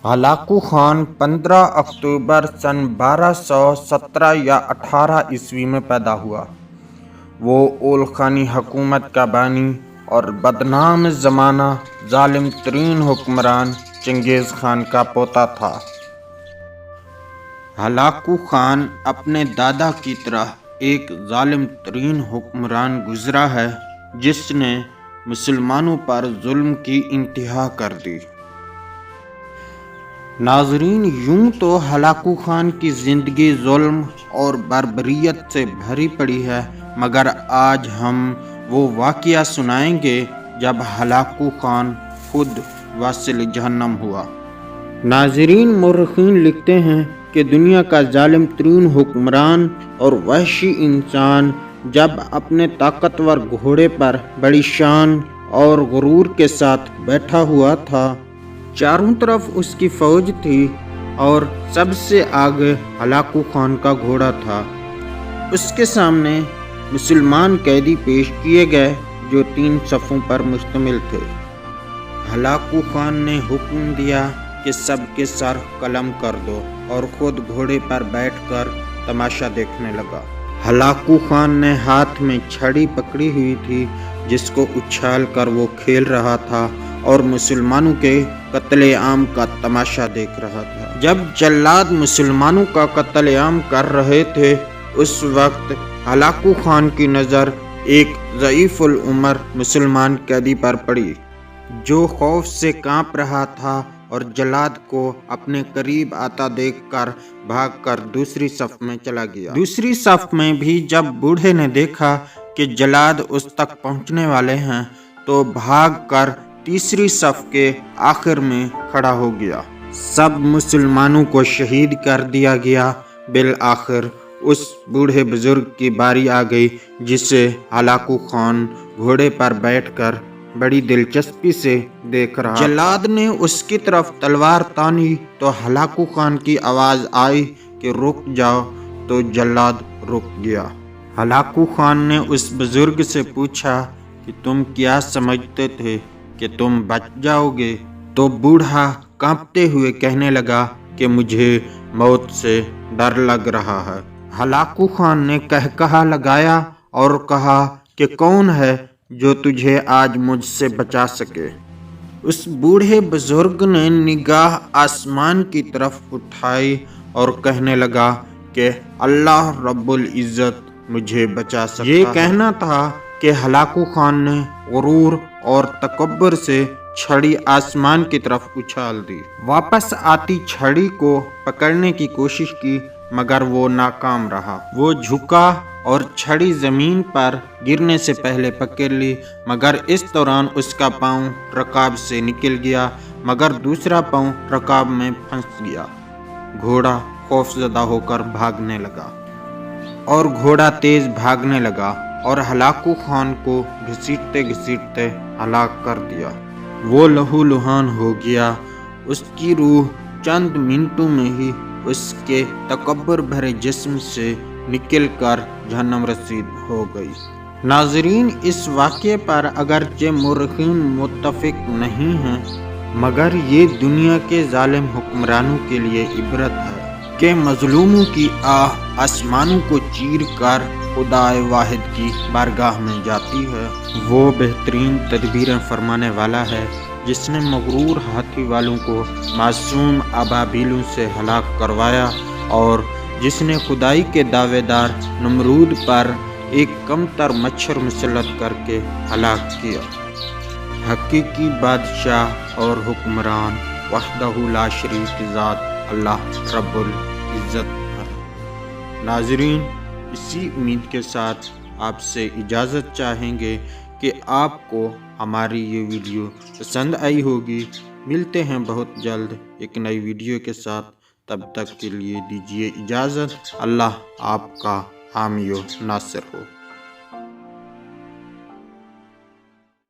Hulagu Khan 15 اکتوبر سن 1217 یا 18 عیسوی میں پیدا ہوا۔ وہ اولخانی حکومت کا بانی اور بدنام زمانہ ظالم ترین حکمران چنگیز خان کا پوتا تھا۔ ہلاکو خان اپنے دادا کی طرح ایک ظالم ترین حکمران گزرا ہے جس نے مسلمانوں پر ظلم کی انتہا کر دی۔ ناظرین، یوں تو ہلاکو خان کی زندگی ظلم اور بربریت سے بھری پڑی ہے، مگر آج ہم وہ واقعہ سنائیں گے جب ہلاکو خان خود واصل جہنم ہوا۔ ناظرین، مورخین لکھتے ہیں کہ دنیا کا ظالم ترین حکمران اور وحشی انسان جب اپنے طاقتور گھوڑے پر بڑی شان اور غرور کے ساتھ بیٹھا ہوا تھا، چاروں طرف اس کی فوج تھی اور سب سے آگے ہلاکو خان کا گھوڑا تھا۔ اس کے سامنے مسلمان قیدی پیش کیے گئے جو 3 صفوں پر مشتمل تھے۔ ہلاکو خان نے حکم دیا کہ سب کے سر قلم کر دو اور خود گھوڑے پر بیٹھ کر تماشا دیکھنے لگا۔ ہلاکو خان نے ہاتھ میں چھڑی پکڑی ہوئی تھی جس کو اچھال کر وہ کھیل رہا تھا اور مسلمانوں کے قتل عام کا تماشا دیکھ رہا تھا۔ جب جلاد مسلمانوں کا قتل عام کر رہے تھے، اس وقت ہلاکو خان کی نظر ایک ضعیف العمر مسلمان قیدی پر پڑی جو خوف سے کانپ رہا تھا اور جلاد کو اپنے قریب آتا دیکھ کر بھاگ کر دوسری صف میں چلا گیا۔ دوسری صف میں بھی جب بوڑھے نے دیکھا کہ جلاد اس تک پہنچنے والے ہیں تو بھاگ کر تیسری صف کے آخر میں کھڑا ہو گیا۔ سب مسلمانوں کو شہید کر دیا گیا۔ بالآخر اس بوڑھے بزرگ کی باری آ گئی جسے ہلاکو خان گھوڑے پر بیٹھ کر بڑی دلچسپی سے دیکھ رہا۔ جلاد نے اس کی طرف تلوار تانی تو ہلاکو خان کی آواز آئی کہ رک جاؤ، تو جلاد رک گیا۔ ہلاکو خان نے اس بزرگ سے پوچھا کہ تم کیا سمجھتے تھے کہ تم بچ جاؤ گے؟ تو بوڑھا کانپتے ہوئے کہنے لگا کہ مجھے موت سے ڈر لگ رہا ہے۔ ہلاکو خان نے کہا لگایا اور کہا کہ کون ہے جو تجھے آج مجھ سے بچا سکے؟ اس بوڑھے بزرگ نے نگاہ آسمان کی طرف اٹھائی اور کہنے لگا کہ اللہ رب العزت مجھے بچا سکتا ہے۔ یہ کہنا تھا کہ ہلاکو خان نے غرور اور تکبر سے چھڑی آسمان کی طرف اچھال دی۔ واپس آتی چھڑی کو پکڑنے کی کوشش کی مگر وہ ناکام رہا۔ وہ جھکا اور چھڑی زمین پر گرنے سے پہلے پکڑ لی، مگر اس دوران اس کا پاؤں رکاب سے نکل گیا، مگر دوسرا پاؤں رکاب میں پھنس گیا۔ گھوڑا خوفزدہ ہو کر بھاگنے لگا اور گھوڑا تیز بھاگنے لگا اور ہلاکو خان کو گھسیٹتے گھسیٹتے ہلاک کر دیا۔ وہ لہو لہان ہو گیا۔ اس کی روح چند منٹوں میں ہی اس کے تکبر بھرے جسم سے نکل کر جہنم رسید ہو گئی۔ ناظرین، اس واقعے پر اگرچہ مورخین متفق نہیں ہیں، مگر یہ دنیا کے ظالم حکمرانوں کے لیے عبرت ہے کہ مظلوموں کی آہ آسمانوں کو چیر کر خدائے واحد کی بارگاہ میں جاتی ہے۔ وہ بہترین تدبیریں فرمانے والا ہے جس نے مغرور ہاتھی والوں کو معصوم ابابیلوں سے ہلاک کروایا اور جس نے خدائی کے دعوے دار نمرود پر ایک کم تر مچھر مسلط کر کے ہلاک کیا۔ حقیقی بادشاہ اور حکمران وحدہ لا شریک ذات اللہ رب العزت ہے۔ ناظرین، اسی امید کے ساتھ آپ سے اجازت چاہیں گے کہ آپ کو ہماری یہ ویڈیو پسند آئی ہوگی۔ ملتے ہیں بہت جلد ایک نئی ویڈیو کے ساتھ، تب تک کے لیے دیجیے اجازت۔ اللہ آپ کا حامی و ناصر ہو۔